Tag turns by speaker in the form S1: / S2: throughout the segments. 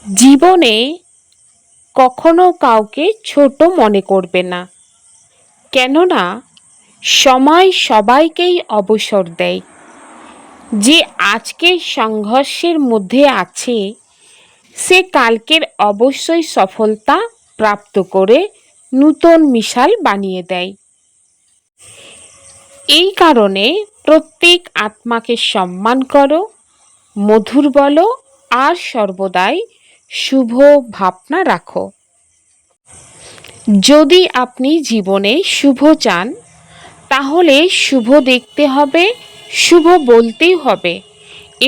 S1: জীবনে কখনো কাউকে ছোট মনে করবে না, কেননা সময় সবাইকেই অবসর দেয়। যে আজকের সংঘর্ষের মধ্যে আছে সে কালকের অবশ্যই সফলতা প্রাপ্ত করে নূতন মিশাল বানিয়ে দেয়। এই কারণে প্রত্যেক আত্মাকে সম্মান করো, মধুর বলো আর সর্বদাই শুভ ভাবনা রাখো। যদি আপনি জীবনে শুভ চান তাহলে শুভ দেখতে হবে, শুভ বলতেই হবে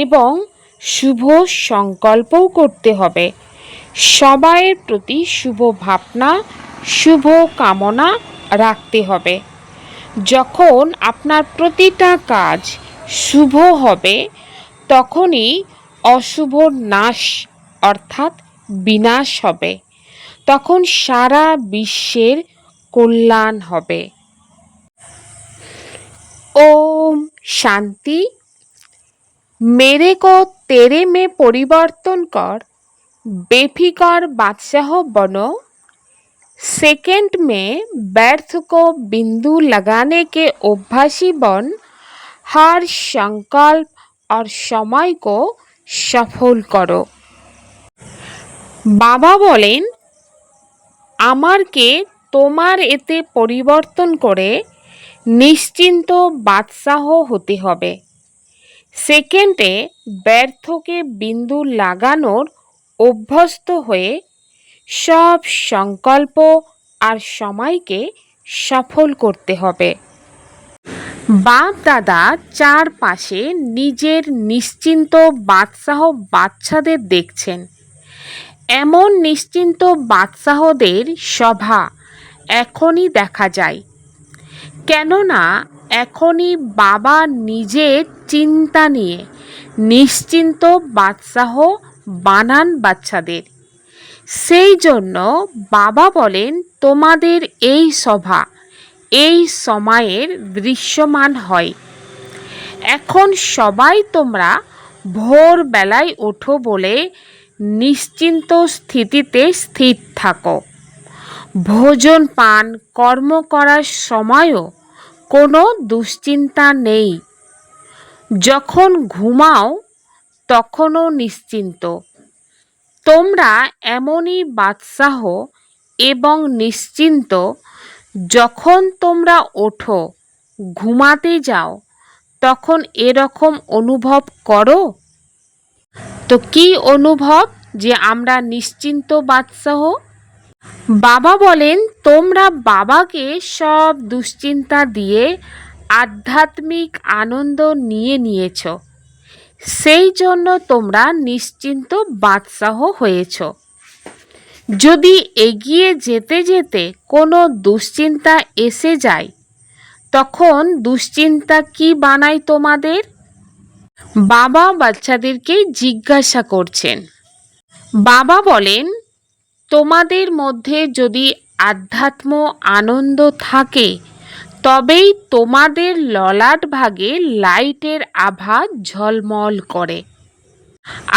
S1: এবং শুভ সংকল্পও করতে হবে। সবাইয়ের প্রতি শুভ ভাবনা, শুভ কামনা রাখতে হবে। যখন আপনার প্রতিটা কাজ শুভ হবে তখনই অশুভ নাশ অর্থাৎ বিনাশ হবে। তখন সারা বিশ্বের কল্যাণ হবে। ओम शांति। मेरे को तेरे में परिवर्तन कर, बेफिकर बादशाह बनो। सेकंड में व्यर्थ को बिंदु लगाने के अभ्यासी बन। हर संकल्प और समय को सफल करो। बाबा बोलें आमारके तोमार एते परिवर्तन करे নিশ্চিন্ত বাদশাহ হতে হবে। সেকেন্ডে ব্যর্থকে বিন্দু লাগানোর অভ্যস্ত হয়ে সব সংকল্প আর সময়কে সফল করতে হবে। বাপ দাদা চারপাশে নিজের নিশ্চিন্ত বাদশাহ বাচ্চাদের দেখছেন। এমন নিশ্চিন্ত বাদশাহদের সভা এখনই দেখা যায়, কেননা এখনই বাবা নিজের চিন্তা নিয়ে নিশ্চিন্ত বাদশাহ বানান বাচ্চাদের। সেই জন্য বাবা বলেন তোমাদের এই সভা এই সময়ের দৃশ্যমান হয়। এখন সবাই তোমরা ভোরবেলায় ওঠো বলে নিশ্চিন্ত স্থিতিতে স্থির থাকো। ভোজন পান কর্ম করার সময়ও কোনো দুশ্চিন্তা নেই। যখন ঘুমাও তখনও নিশ্চিন্ত। তোমরা এমনই বাদশাহ এবং নিশ্চিন্ত। যখন তোমরা ওঠো ঘুমাতে যাও তখন এরকম অনুভব করো। তো কি অনুভব যে আমরা নিশ্চিন্ত বাদশাহ? বাবা বলেন তোমরা বাবাকে সব দুশ্চিন্তা দিয়ে আধ্যাত্মিক আনন্দ নিয়ে নিয়েছ, সেই জন্য তোমরা নিশ্চিন্ত বাদশাহ হয়েছ। যদি এগিয়ে যেতে যেতে কোনো দুশ্চিন্তা এসে যায় তখন দুশ্চিন্তা কি বানায় তোমাদের? বাবা বাচ্চাদেরকে জিজ্ঞাসা করছেন। বাবা বলেন তোমাদের মধ্যে যদি আধ্যাত্ম আনন্দ থাকে তবেই তোমাদের ললাট ভাগে লাইটের আভা ঝলমল করে।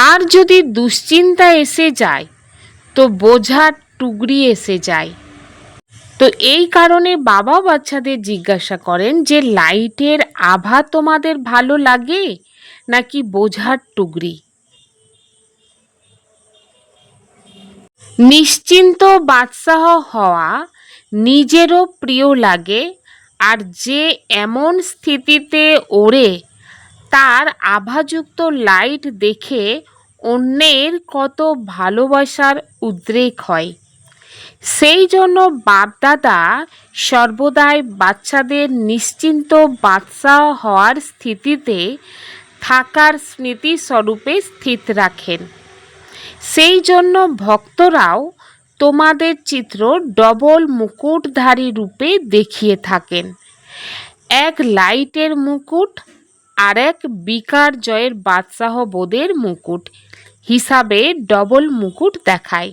S1: আর যদি দুশ্চিন্তা এসে যায় তো বোঝার টুকরি এসে যায়। তো এই কারণে বাবা বাচ্চাদের জিজ্ঞাসা করেন যে লাইটের আভা তোমাদের ভালো লাগে নাকি বোঝার টুকরি? নিশ্চিন্ত বাদশাহ হওয়া নিজেরও প্রিয় লাগে, আর যে এমন স্থিতিতে ওড়ে তার আভাযুক্ত লাইট দেখে অন্যের কত ভালোবাসার উদ্রেক হয়। সেই জন্য বাপদাদা সর্বদাই বাচ্চাদের নিশ্চিন্ত বাদশাহ হওয়ার স্থিতিতে থাকার স্মৃতিস্বরূপে স্থিত রাখেন। সেই জন্য ভক্তরাও তোমাদের চিত্র ডবল মুকুটধারী রূপে দেখিয়ে থাকেন। এক লাইটের মুকুট আর এক বিকার জয়ের বাদশাহ বোধের মুকুট হিসাবে ডবল মুকুট দেখায়।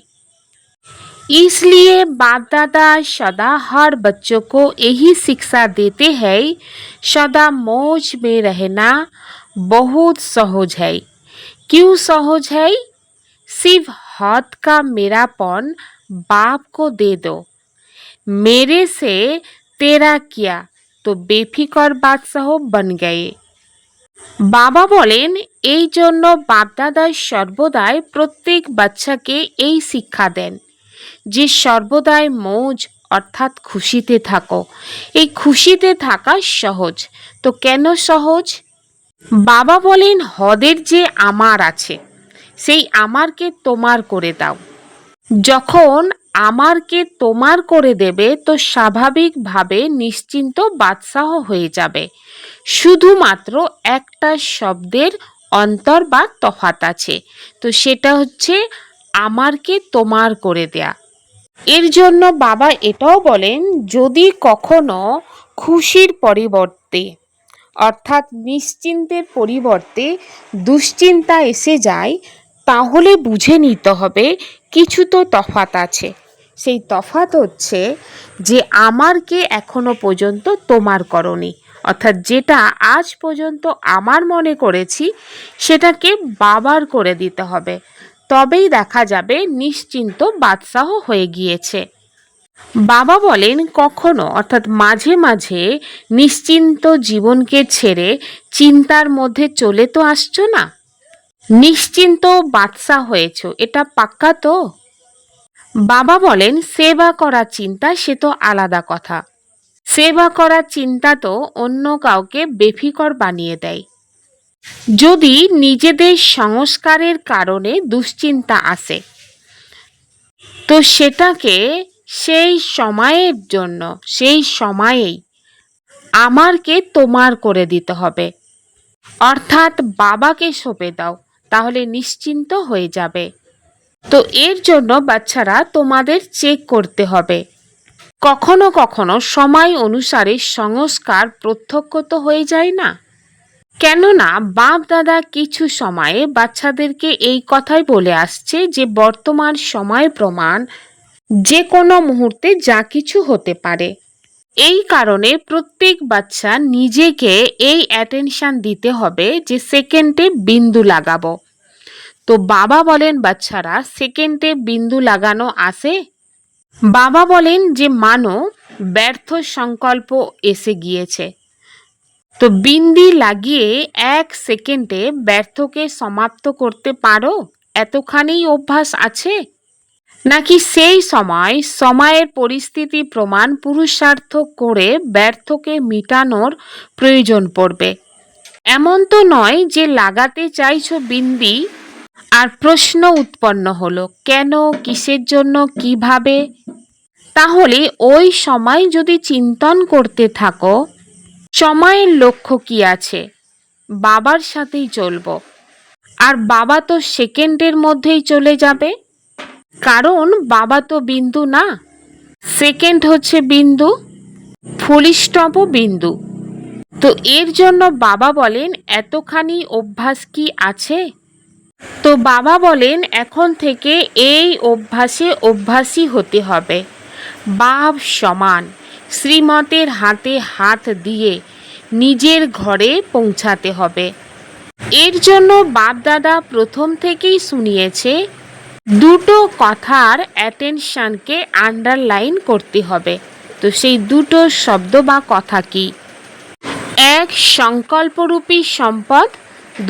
S1: इसलिए बाप दादा सदा हर बच्चों को यही शिक्षा देते हैं, सदा मौज में रहना बहुत सहज है। क्यों सहज है? सिर्फ हद का मेरापन बाप को दे दो, मेरे से तेरा किया तो बेफिकर बादशाহ बन गए। বাবা বলেন এই জন্য বাপদাদা সর্বদাই প্রত্যেক বাচ্চাকে এই শিক্ষা দেন যে সর্বদাই মৌজ অর্থাৎ খুশিতে থাকো। এই খুশিতে থাকা সহজ। তো কেন সহজ? বাবা বলেন হদের যে আমার আছে সেই আমারকে তোমার করে দাও। যখন আমারকে তোমার করে দেবে তো স্বাভাবিকভাবে নিশ্চিন্ত বাদশাহ হয়ে যাবে। শুধুমাত্র একটা শব্দের অন্তর বা তফাৎ আছে, তো সেটা হচ্ছে আমারকে তোমার করে দেয়া। এর জন্য বাবা এটাও বলেন যদি কখনো খুশির পরিবর্তে অর্থাৎ নিশ্চিন্তের পরিবর্তে দুশ্চিন্তা এসে যায় তাহলে বুঝে নিতে হবে কিছু তো তফাৎ আছে। সেই তফাৎ হচ্ছে যে আমারকে এখনো পর্যন্ত তোমার করনি, অর্থাৎ যেটা আজ পর্যন্ত আমার মনে করেছি সেটাকে বাবার করে দিতে হবে, তবেই দেখা যাবে নিশ্চিন্ত বাদশাহ হয়ে গিয়েছে। বাবা বলেন কখনো অর্থাৎ মাঝে মাঝে নিশ্চিন্ত জীবনকে ছেড়ে চিন্তার মধ্যে চলে তো আসছো না, নিশ্চিন্ত বাদশা হয়েছ, এটা পাক্কা তো? বাবা বলেন সেবা করা চিন্তা সে তো আলাদা কথা। সেবা করা চিন্তা তো অন্য কাউকে বেফিকর বানিয়ে দেয়। যদি নিজেদের সংস্কারের কারণে দুশ্চিন্তা আসে তো সেটাকে সেই সময়ের জন্য সেই সময়েই আমারকে তোমার করে দিতে হবে, অর্থাৎ বাবাকে সঁপে দাও, তাহলে নিশ্চিন্ত হয়ে যাবে। তো এর জন্য বাচ্চারা তোমাদের চেক করতে হবে। কখনো কখনো সময় অনুসারে সংস্কার প্রত্যক্ষত হয়ে যায় না, কেননা বাপ দাদা কিছু সময়ে বাচ্চাদেরকে এই কথাই বলে আসছে যে বর্তমান সময় প্রমাণ যে কোনো মুহূর্তে যা কিছু হতে পারে। এই কারণে প্রত্যেক বাচ্চা নিজেকে এই অ্যাটেনশন দিতে হবে যে সেকেন্ডে বিন্দু লাগাবো। তো বাবা বলেন বাচ্চারা সেকেন্ডে বিন্দু লাগানো আসে? বাবা বলেন যে মানো ব্যর্থ সংকল্প এসে গিয়েছে, তো বিন্দি লাগিয়ে 1 সেকেন্ডে ব্যর্থকে সমাপ্ত করতে পারো? এতখানি অভ্যাস আছে? নাকি সেই সময়ের পরিস্থিতি প্রমাণ পুরুষার্থ করে ব্যর্থকে মিটানোর প্রয়োজন পড়বে? এমন তো নয় যে লাগাতে চাইছো বিন্দি আর প্রশ্ন উৎপন্ন হলো কেন, কিসের জন্য, কিভাবে। তাহলে ওই সময় যদি চিন্তন করতে থাকো সময়ের লক্ষ্য কি আছে, বাবার সাথেই চলবো, আর বাবা তো সেকেন্ডের মধ্যেই চলে যাবে, কারণ বাবা তো বিন্দু না, সেকেন্ড হচ্ছে বিন্দু, ফুল স্টপও বিন্দু। তো এর জন্য বাবা বলেন এতখানি অভ্যাস কি আছে? তো বাবা বলেন এখন থেকে এই অভ্যাসে অভ্যাসী হতে হবে। বাপ সমান শ্রীমতের হাতে হাত দিয়ে নিজের ঘরে পৌঁছাতে হবে। এর জন্য বাপদাদা প্রথম থেকেই শুনিয়েছে দুটো কথার অ্যাটেনশনকে আন্ডারলাইন করতে হবে। তো সেই দুটো শব্দ বা কথা কি? এক সংকল্পরূপী সম্পদ,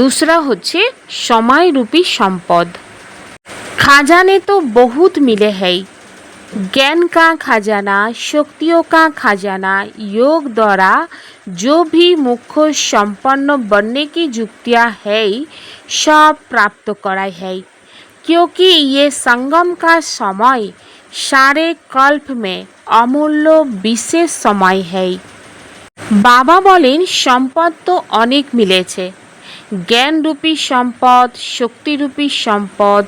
S1: दूसरा হচ্ছে সময়রূপী সম্পদ। खजाने तो बहुत मिले हैं, ज्ञान का खजाना, शक्तियों का खजाना, योग द्वारा जो भी मुख्य संपन्न बनने की युक्तियाँ है सब प्राप्त कराई है, क्योंकि ये संगम का समय सारे कल्प में अमूल्य विशेष समय है। बाबा बोलें सम्पद तो अनेक मिलेছে, জ্ঞানরূপী সম্পদ, শক্তিরূপী সম্পদ,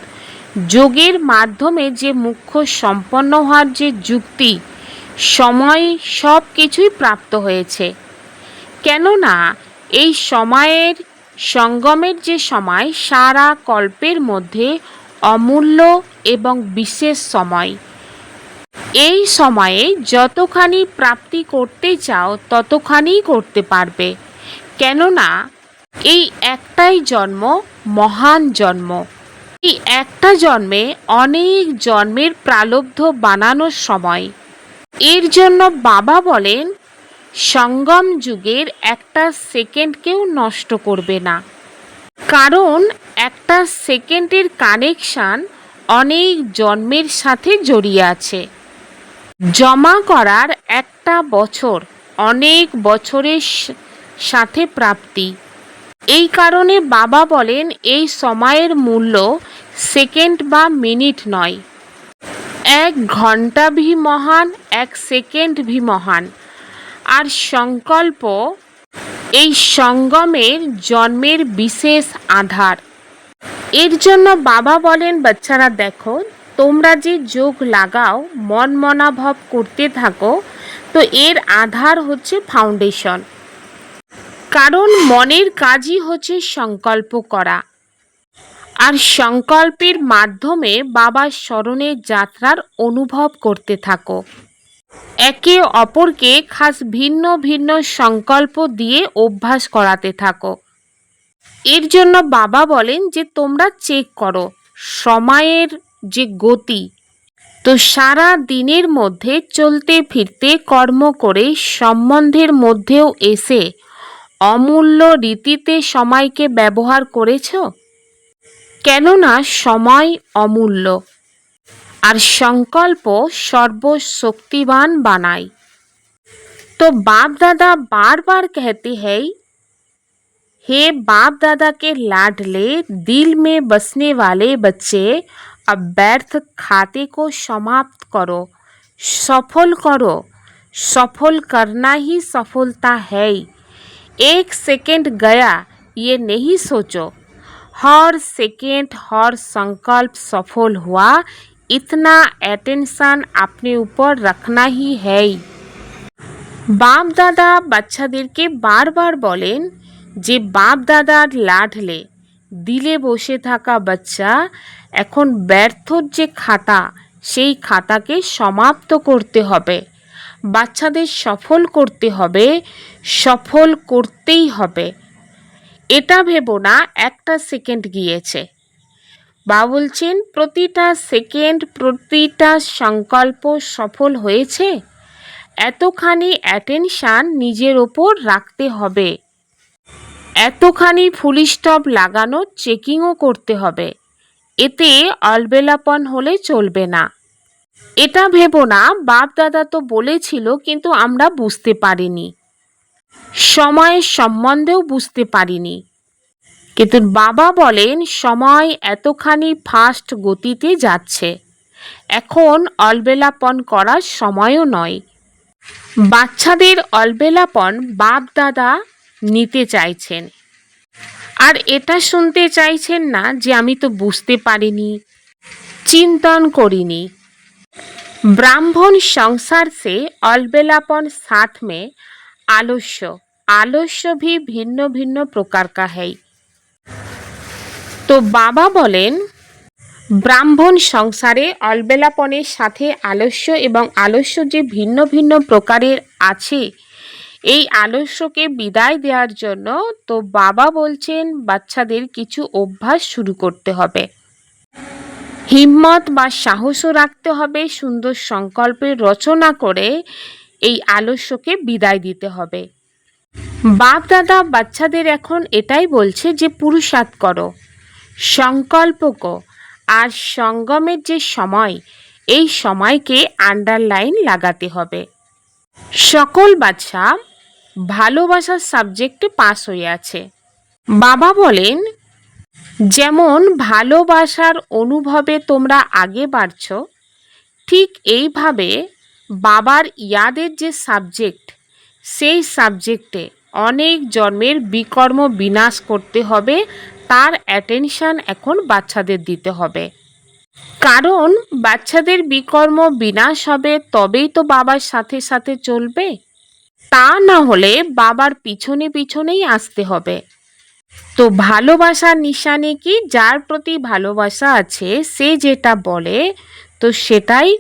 S1: যোগের মাধ্যমে যে মুখ্য সম্পন্ন হওয়ার যে যুক্তি সময় সব কিছুই প্রাপ্ত হয়েছে। কেননা এই সময়ের সঙ্গমের যে সময় সারা কল্পের মধ্যে অমূল্য এবং বিশেষ সময়। এই সময়ে যতখানি প্রাপ্তি করতে চাও ততখানি করতে পারবে, কেননা এই একটাই জন্ম, মহান জন্ম। এই একটা জন্মে অনেক জন্মের প্রারব্ধ বানানোর সময়। এর জন্য বাবা বলেন সঙ্গম যুগের একটা সেকেন্ডকেও নষ্ট করবে না, কারণ একটা সেকেন্ডের কানেকশান অনেক জন্মের সাথে জড়িয়ে আছে। জমা করার একটা বছর অনেক বছরের সাথে প্রাপ্তি। এই কারণে বাবা বলেন এই সময়ের মূল্য সেকেন্ড বা মিনিট নয়। 1 ঘন্টা ভি মহান, 1 সেকেন্ড ভি মহান। আর সংকল্প এই সঙ্গমের জন্মের বিশেষ আধার। এর জন্য বাবা বলেন বাচ্চারা দেখো, তোমরা যে যোগ লাগাও, মন মনাভাব করতে থাকো, তো এর আধার হচ্ছে ফাউন্ডেশন। কারণ মনের কাজই হচ্ছে সংকল্প করা, আর সংকল্পের মাধ্যমে বাবার স্মরণের যাত্রার অনুভব করতে থাকো। একে অপরকে খাস ভিন্ন ভিন্ন সংকল্প দিয়ে অভ্যাস করাতে থাকো। এর জন্য বাবা বলেন যে তোমরা চেক করো সময়ের যে গতি, তো সারা দিনের মধ্যে চলতে ফিরতে কর্ম করে সম্বন্ধের মধ্যেও এসে অমূল্য রীতিতে সময়কে ব্যবহার করেছ? কেননা সময় অমূল্য, আর সংকল্প सर्वशक्तिवान बनाए। तो बाप दादा बार बार कहते हैं, हे बाप दादा के लाडले दिल में बसने वाले बच्चे, अब व्यर्थ खाते को समाप्त करो, सफल करो। सफल करना ही सफलता है। 1 सेकेंड गया ये नहीं सोचो, हर सेकेंड हर संकल्प सफल हुआ, इतना अटेंशन अपने ऊपर रखना ही है। बाप दादा বাচ্চাদেরকে বারবার বলেন যে বাপ দাদার লাডলে দিলে বসে থাকা বাচ্চা, এখন ব্যর্থর যে খাতা, সেই খাতাকে সমাপ্ত করতে হবে। বাচ্চাদের সফল করতে হবে, সফল করতেই হবে। এটা ভেবো না একটা সেকেন্ড গিয়েছে। বাবা বলছেন প্রতিটা সেকেন্ড, প্রতিটা সংকল্প সফল হয়েছে, এতখানি অ্যাটেনশান নিজের ওপর রাখতে হবে, এতখানি ফুল স্টপ লাগানো চেকিংও করতে হবে। এতে অলবেলাপন হলে চলবে না। এটা ভেবো না বাপ দাদা তো বলেছিল কিন্তু আমরা বুঝতে পারিনি, সময়ের সম্বন্ধেও বুঝতে পারিনি। কিন্তু বাবা বলেন সময় এতখানি ফাস্ট গতিতে যাচ্ছে, এখন অলবেলাপন করার সময়ও নয়। বাচ্চাদের অলবেলাপন বাপ দাদা নিতে চাইছেন, আর এটা শুনতে চাইছেন না যে আমি তো বুঝতে পারিনি, চিন্তন করিনি। ब्राह्मण संसार से अलबेलापन साथ में आलस्य, आलस्य भी भिन्न भिन्न प्रकार का है। তো বাবা বলেন ব্রাহ্মণ সংসারে অলবেলাপনের সাথে আলস্য এবং আলস্য যে ভিন্ন ভিন্ন প্রকারের আছে, এই আলস্যকে বিদায় দেওয়ার জন্য তো বাবা বলছেন বাচ্চাদের কিছু অভ্যাস শুরু করতে হবে। হিম্মত বা সাহসও রাখতে হবে, সুন্দর সংকল্পের রচনা করে এই আলস্যকে বিদায় দিতে হবে। বাপ দাদা বাচ্চাদের এখন এটাই বলছে যে পুরুষার্থ করো, সংকল্প কো, আর সঙ্গমের যে সময়, এই সময়কে আন্ডারলাইন লাগাতে হবে। সকল বাচ্চা ভালোবাসার সাবজেক্টে পাস হয়ে আছে। বাবা বলেন যেমন ভালোবাসার অনুভবে তোমরা আগে বাড়ছ, ঠিক এইভাবে বাবার ইয়াদের যে সাবজেক্ট, সেই সাবজেক্টে অনেক জন্মের বিকর্ম বিনাশ করতে হবে, তার অ্যাটেনশন এখন বাচ্চাদের দিতে হবে। কারণ বাচ্চাদের বিকর্ম বিনাশ হবে তবেই তো বাবার সাথে সাথে চলবে, তা না হলে বাবার পিছনে পিছনেই আসতে হবে। তো ভালোবাসার নিশানে কি, যার প্রতি ভালোবাসা আছে সে যেটা বলে তো সেটাই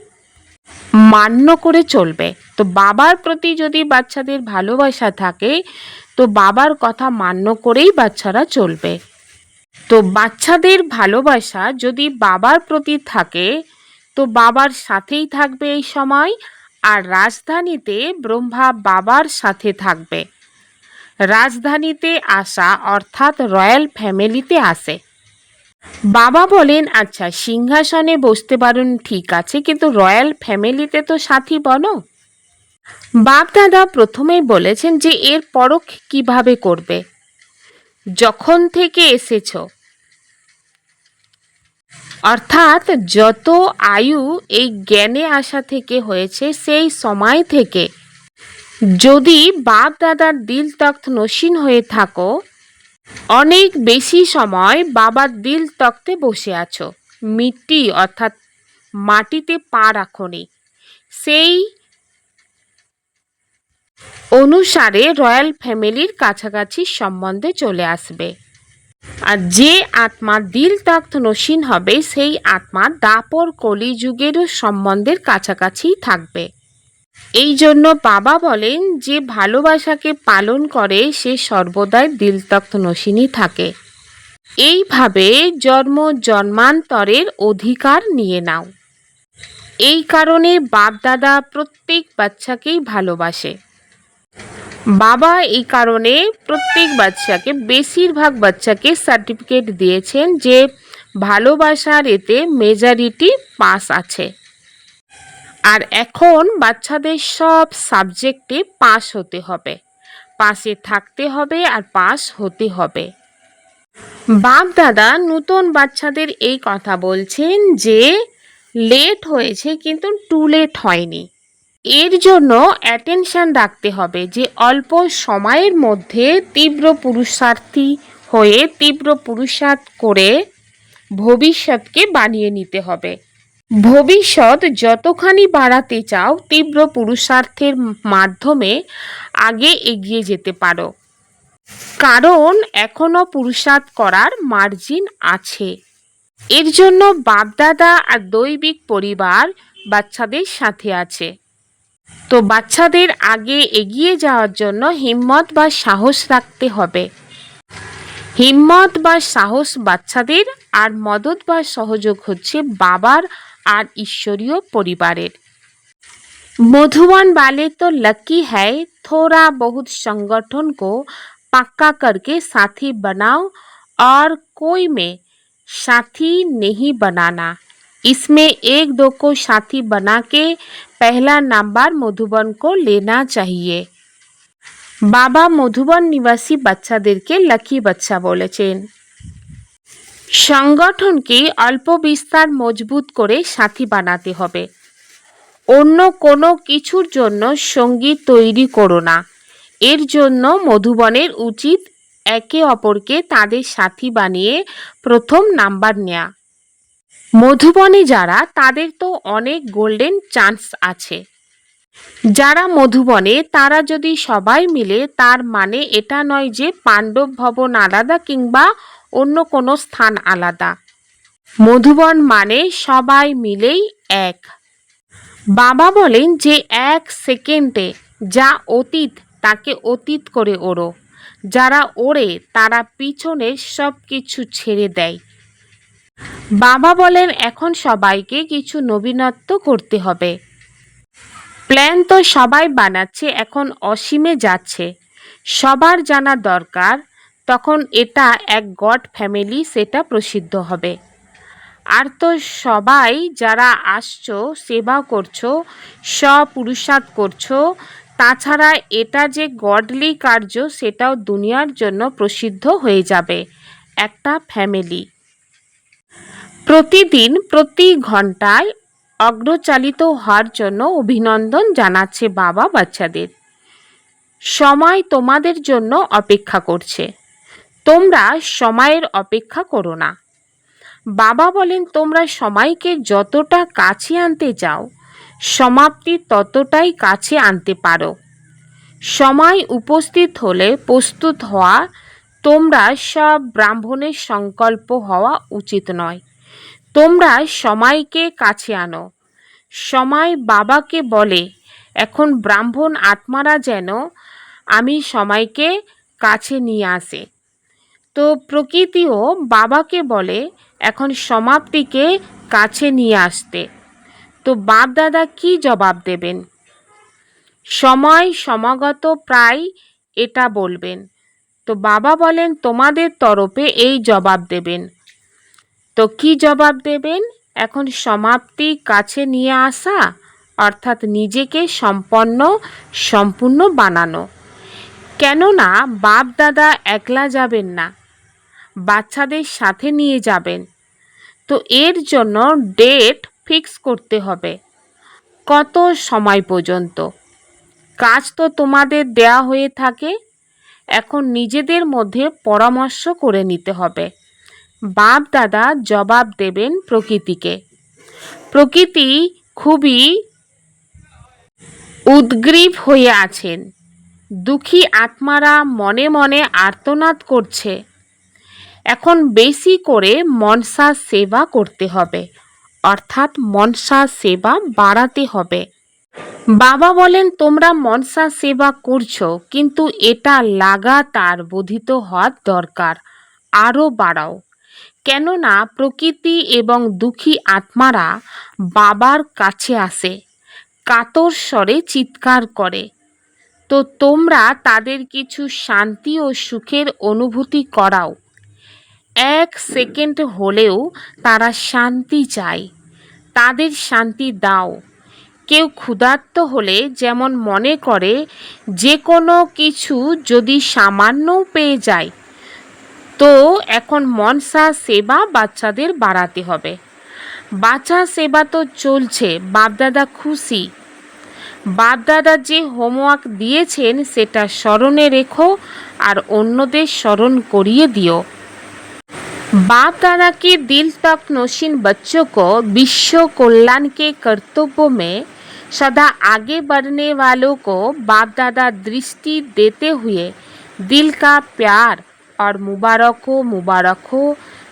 S1: মান্য করে চলবে। তো বাবার প্রতি যদি বাচ্চাদের ভালোবাসা থাকে তো বাবার কথা মান্য করেই বাচ্চারা চলবে। তো বাচ্চাদের ভালোবাসা যদি বাবার প্রতি থাকে তো বাবার সাথেই থাকবে এই সময়, আর রাজধানীতে ব্রহ্মা বাবার সাথে থাকবে। রাজধানীতে আসা অর্থাৎ রয়্যাল ফ্যামিলিতে আসে। বাবা বলেন, আচ্ছা সিংহাসনে বসতে পারেন ঠিক আছে, কিন্তু রয়্যাল ফ্যামিলিতে তো সাথী বনো। বাপ দাদা প্রথমেই বলেছেন যে এর পরখ কিভাবে করবে, যখন থেকে এসেছো, অর্থাৎ যত আয়ু এই জ্ঞানে আসা থেকে হয়েছে সেই সময় থেকে যদি বাপ দাদার দিল তখ্ত নসীন হয়ে থাকো, অনেক বেশি সময় বাবার দিল তক্তে বসে আছো, মিট্টি অর্থাৎ মাটিতে পা রাখনি, সেই অনুসারে রয়্যাল ফ্যামিলির কাছাকাছি সম্বন্ধে চলে আসবে। আর যে আত্মা দিল তখ্ত নসীন হবে সেই আত্মা দাপর কলিযুগেরও সম্বন্ধের কাছাকাছি থাকবে। এই জন্য বাবা বলেন যে ভালোবাসাকে পালন করে সে সর্বদাই দিল তখ্ত নসীনই থাকে। এইভাবে জন্ম জন্মান্তরের অধিকার নিয়ে নাও। এই কারণে বাপ দাদা প্রত্যেক বাচ্চাকেই ভালোবাসে। বাবা এই কারণে প্রত্যেক বাচ্চাকে, বেশিরভাগ বাচ্চাকে সার্টিফিকেট দিয়েছেন যে ভালোবাসার এতে মেজরিটি পাস আছে। আর এখন বাচ্চাদের সব সাবজেক্টে পাস হতে হবে, পাশে থাকতে হবে আর পাস হতে হবে। বাপ দাদা নতুন বাচ্চাদের এই কথা বলছেন যে লেট হয়েছে কিন্তু টু লেট হয়নি। এর জন্য অ্যাটেনশন রাখতে হবে যে অল্প সময়ের মধ্যে তীব্র পুরুষার্থী হয়ে তীব্র পুরুষার্থ করে ভবিষ্যৎকে বানিয়ে নিতে হবে। ভবিষ্যৎ যতখানি বাড়াতে চাও তীব্র পুরুষার্থের মাধ্যমে আগে এগিয়ে যেতে পারো, কারণ এখনো পুরুষার্থ করার মার্জিন আছে। এর জন্য বাপদাদা আর দৈবিক পরিবার বাচ্চাদের সাথে আছে। তো বাচ্চাদের আগে এগিয়ে যাওয়ার জন্য হিম্মত বা সাহস রাখতে হবে। হিম্মত বা সাহস বাচ্চাদের, আর মদত বা সহযোগ হচ্ছে বাবার আর ঈশ্বরীয় পরিবারের। मधुबन वाले तो लकी है, थोड़ा बहुत संगठन को पक्का करके साथी बनाओ और कोई में साथी नहीं बनाना। इसमें एक दो को साथी बना के पहला नंबर मधुबन को लेना चाहिए। বাবা মধুবন নিবাসী বাচ্চাদেরকে লাকি বাচ্চা বলেছেন। সংগঠনকে অল্প বিস্তার মজবুত করে সাথী বানাতে হবে। অন্য কোনো কিছুর জন্য সঙ্গী তৈরি করো না। এর জন্য মধুবনের উচিত একে অপরকে তাদের সাথী বানিয়ে প্রথম নাম্বার নেয়া। মধুবনে যারা তাদের তো অনেক গোল্ডেন চান্স আছে। যারা মধুবনে তারা যদি সবাই মিলে, তার মানে এটা নয় যে পাণ্ডব ভবন আলাদা কিংবা অন্য কোনো স্থান আলাদা। মধুবন মানে সবাই মিলেই এক। বাবা বলেন যে এক সেকেন্ডে যা অতীত তাকে অতীত করে ওড়ো। যারা ওড়ে তারা পিছনে সব কিছু ছেড়ে দেয়। বাবা বলেন এখন সবাইকে কিছু নবীনত্ব করতে হবে। প্ল্যান তো সবাই বানাচ্ছে, এখন অসীমে যাচ্ছে। সবার জানা দরকার, তখন এটা এক গড ফ্যামিলি, সেটা প্রসিদ্ধ হবে। আর তো সবাই যারা আসছো, সেবা করছো, পুরুষার্থ করছো, তাছাড়া এটা যে গডলি কার্য সেটাও দুনিয়ার জন্য প্রসিদ্ধ হয়ে যাবে। একটা ফ্যামিলি প্রতিদিন প্রতি ঘন্টায় অগ্রচালিত হওয়ার জন্য অভিনন্দন জানাচ্ছে বাবা বাচ্চাদের। সময় তোমাদের জন্য অপেক্ষা করছে, তোমরা সময়ের অপেক্ষা করো না। বাবা বলেন তোমরা সময়কে যতটা কাছে আনতে চাও, সমাপ্তি ততটাই কাছে আনতে পারো। সময় উপস্থিত হলে প্রস্তুত হওয়া, তোমরা সব ব্রাহ্মণের সংকল্প হওয়া উচিত নয়। তোমরা সময়কে কাছে আনো। সময় বাবাকে বলে এখন ব্রাহ্মণ আত্মারা যেন আমি সময়কে কাছে নিয়ে আসে। তো প্রকৃতিও বাবাকে বলে এখন সমাপ্তিকে কাছে নিয়ে আসতে। তো বাপ দাদা কি জবাব দেবেন? সময় সমাগত প্রায় এটা বলবেন। তো বাবা বলেন তোমাদের তরফে এই জবাব দেবেন। তো কি জবাব দেবেন? এখন সমাপ্তি কাছে নিয়ে আসা, অর্থাৎ নিজেকে সম্পূর্ণ বানানো। কেননা বাপ দাদা একলা যাবেন না, বাচ্চাদের সাথে নিয়ে যাবেন। তো এর জন্য ডেট ফিক্স করতে হবে, কত সময় পর্যন্ত। কাজ তো তোমাদের দেয়া হয়ে থাকে, এখন নিজেদের মধ্যে পরামর্শ করে নিতে হবে। বাপ দাদা জবাব দেবেন প্রকৃতিকে। প্রকৃতি খুবই উদ্গ্রীব হয়ে আছেন। দুঃখী আত্মারা মনে মনে আর্তনাদ করছে। এখন বেশি করে মনসা সেবা করতে হবে, অর্থাৎ মনসা সেবা বাড়াতে হবে। বাবা বলেন তোমরা মনসা সেবা করছো, কিন্তু এটা লাগাতার বোধিত হওয়ার দরকার, আরও বাড়াও। কেননা প্রকৃতি এবং দুঃখী আত্মারা বাবার কাছে আসে, কাতর স্বরে চিৎকার করে। তো তোমরা তাদের কিছু শান্তি ও সুখের অনুভূতি করাও। 1 সেকেন্ড হলেও তারা শান্তি চায়, তাদের শান্তি দাও। কেউ ক্ষুধার্ত হলে যেমন মনে করে যে কোনো কিছু যদি সামান্যও পেয়ে যায়, তো এখন মনসা সেবা বাচ্চাদের বাড়াতে হবে। বাচ্চা সেবা তো চলছে, বাপদাদা খুশি। বাপদাদা যে হোমওয়ার্ক দিয়েছেন সেটা স্মরণে রেখো আর অন্যদের স্মরণ করিয়ে দিও। बाप दादा के दिल तक नौशीन बच्चों को विश्व कल्याण के कर्तव्यों में सदा आगे बढ़ने वालों को बाप दादा दृष्टि देते हुए दिल का प्यार और मुबारकों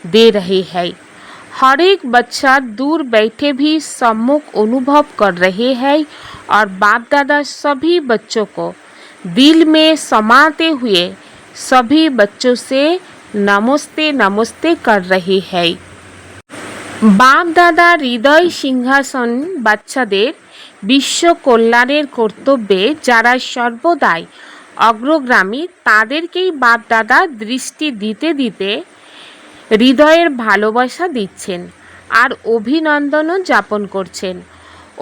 S1: दे रहे हैं। हर एक बच्चा दूर बैठे भी सम्मुख अनुभव कर रहे हैं और बाप दादा सभी बच्चों को दिल में समाते हुए सभी बच्चों से नमस्ते नमस्ते कर रहे हैं। बाप दादा हृदय सिंहासन বাচ্চাদের বিশ্ব কল্যাণের কর্তব্যে যারা সর্বদাই অগ্রগামী তাদেরকেই বাপ দাদা দৃষ্টি দিতে দিতে হৃদয়ের ভালোবাসা দিচ্ছেন আর অভিনন্দনও যাপন করছেন।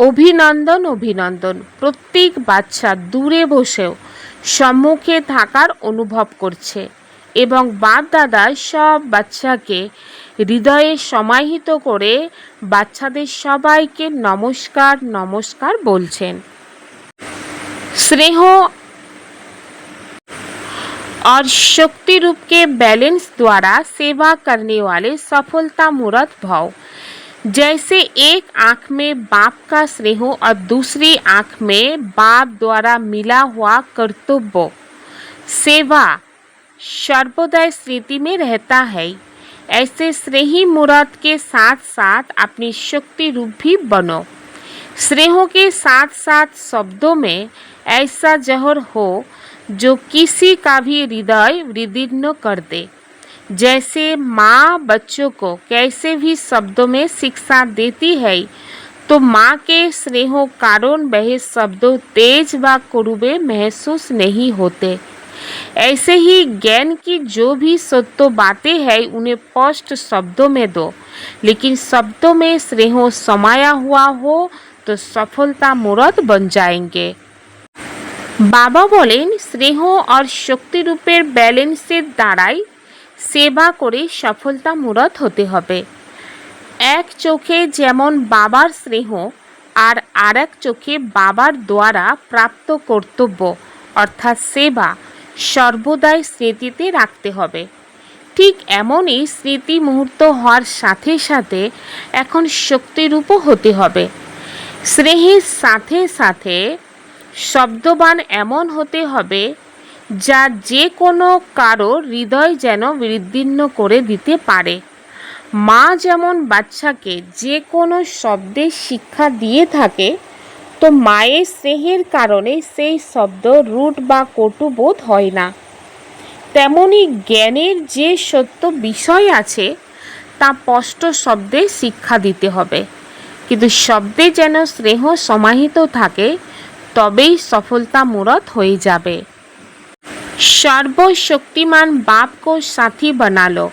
S1: অভিনন্দন অভিনন্দন। প্রত্যেক বাচ্চা দূরে বসেও সম্মুখে থাকার অনুভব করছে এবং বাপ দাদা সব বাচ্চাকে হৃদয়ে সমাহিত করে বাচ্চাদের সবাইকে নমস্কার নমস্কার বলছেন। स्नेह और शक्ति रूप के बैलेंस द्वारा सेवा करने वाले सफलता मूर्त भाव, जैसे एक आँख में बाप का स्नेह और दूसरी आँख में बाप द्वारा मिला हुआ कर्तव्य सेवा सर्वदा स्मृति में रहता है। ऐसे स्नेही मूर्त के साथ साथ अपनी शक्ति रूप भी बनो। स्नेह के साथ साथ शब्दों में ऐसा जहर हो जो किसी का भी हृदय विदीर्ण कर दे। जैसे माँ बच्चों को कैसे भी शब्दों में शिक्षा देती है, तो माँ के स्नेह कारण वह शब्दों तेज व कड़वे महसूस नहीं होते। ऐसे ही ज्ञान की जो भी सत्य बातें हैं उन्हें स्पष्ट शब्दों में दो, लेकिन शब्दों में स्नेह समाया हुआ हो तो सफलता मूर्त बन जाएंगे। बाबा बोलें स्नेह और शक्ति रूपेर बैलेंसের দ্বারাই সেবা করে সফলতা মূরত হতে হবে। এক চোখে যেমন বাবার স্নেহ আর আরেক চোখে বাবার দ্বারা প্রাপ্ত কর্তব্য অর্থাৎ সেবা সর্বদাই স্মৃতিতে রাখতে হবে। ঠিক এমনই স্মৃতি মুহূর্ত হওয়ার সাথে সাথে এখন শক্তিরূপও হতে হবে। স্নেহের সাথে সাথে শব্দবান এমন হতে হবে যা যে কোনো কারো হৃদয় যেন বিদীর্ণ করে দিতে পারে। মা যেমন বাচ্চাকে যে কোনো শব্দের শিক্ষা দিয়ে থাকে, তো মায়ের স্নেহের কারণে সেই শব্দ রূঢ় বা কটু বোধ হয় না। তেমনি জ্ঞানের যে সত্য বিষয় আছে তা স্পষ্ট শব্দে শিক্ষা দিতে হবে, কিন্তু শব্দে যেন স্নেহ সমাহিত থাকে, তবেই সফলতা মূরত হয়ে যাবে। सर्वशक्तिमान बाप को साथी बना लो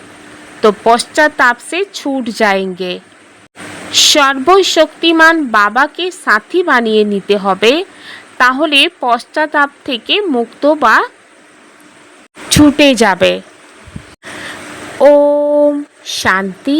S1: तो पश्चाताप से छूट जाएंगे। সর্বশক্তিমান বাবাকে সাথী বানিয়ে নিতে হবে, তাহলে পশ্চাতাপ থেকে মুক্ত বা ছুটে যাবে। ওম শান্তি।